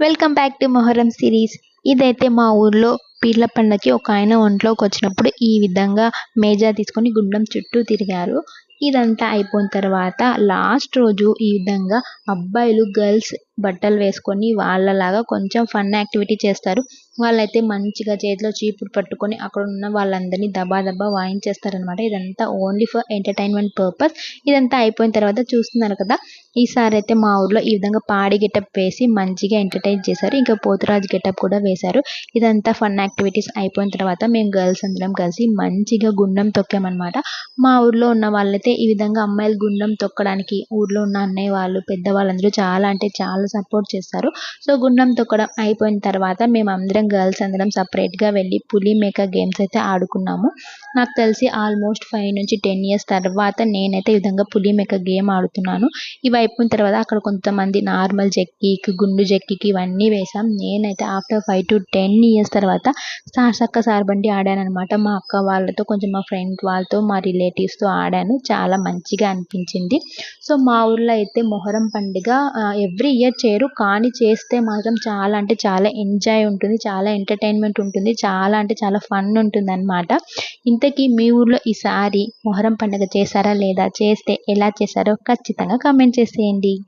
Welcome back to Muharram series. ఇదైతే మా ఊర్లో పీర్ల పండగకి ఒక ఆయన ఒంట్లోకి వచ్చినప్పుడు ఈ విధంగా మేజా తీసుకొని గుండం చుట్టూ తిరిగారు. ఇదంతా అయిపోయిన తర్వాత లాస్ట్ రోజు ఈ విధంగా అబ్బాయిలు గర్ల్స్ బట్టలు వేసుకొని వాళ్ళలాగా కొంచెం ఫన్ యాక్టివిటీ చేస్తారు. వాళ్ళైతే మంచిగా చేతిలో చీపురు పట్టుకొని అక్కడ ఉన్న వాళ్ళందరినీ దబా దబా వాయించేస్తారనమాట. ఇదంతా ఓన్లీ ఫర్ ఎంటర్టైన్మెంట్ పర్పస్. ఇదంతా అయిపోయిన తర్వాత చూస్తున్నారు కదా, ఈసారి అయితే మా ఊర్లో ఈ విధంగా పాడి గెటప్ వేసి మంచిగా ఎంటర్టైన్ చేశారు. ఇంకా పోతురాజు గెటప్ కూడా వేశారు. ఇదంతా ఫన్ యాక్టివిటీస్ అయిపోయిన తర్వాత మేము గర్ల్స్ అందరం కలిసి మంచిగా గుండం తొక్కామన్నమాట. మా ఊర్లో ఉన్న వాళ్ళైతే ఈ విధంగా అమ్మాయిలు గుండం తొక్కడానికి ఊర్లో ఉన్న అన్నయ్య వాళ్ళు పెద్దవాళ్ళందరూ చాలా అంటే చాలా సపోర్ట్ చేస్తారు. సో గుండం తొక్కడం అయిపోయిన తర్వాత మేము అందరం గర్ల్స్ అందరం సపరేట్గా వెళ్ళి పులి మేక గేమ్స్ అయితే ఆడుకున్నాము. నాకు తెలిసి ఆల్మోస్ట్ 5 నుంచి 10 ఇయర్స్ తర్వాత నేనైతే ఈ విధంగా పులి మేక గేమ్ ఆడుతున్నాను. ఇవి అయిపోయిన తర్వాత అక్కడ కొంతమంది నార్మల్ జెక్కికి గుండు జెక్కికి ఇవన్నీ వేసాం. నేనైతే ఆఫ్టర్ 5 to 10 ఇయర్స్ తర్వాత సార్సక్క సార్బండి ఆడాను అనమాట. మా అక్క వాళ్ళతో కొంచెం మా ఫ్రెండ్ వాళ్ళతో మా రిలేటివ్స్తో ఆడాను. చాలా మంచిగా అనిపించింది. సో మా ఊర్లో అయితే మొహరం పండుగ ఎవ్రీ ఇయర్ చేయరు, కానీ చేస్తే మాత్రం చాలా అంటే చాలా ఎంజాయ్ ఉంటుంది, చాలా ఎంటర్టైన్మెంట్ ఉంటుంది, చాలా అంటే చాలా ఫన్ ఉంటుంది అనమాట. ఇంతకీ మీ ఊర్లో ఈసారి మొహరం పండుగ చేశారా లేదా? చేస్తే ఎలా చేశారో ఖచ్చితంగా కామెంట్ చేసేయండి.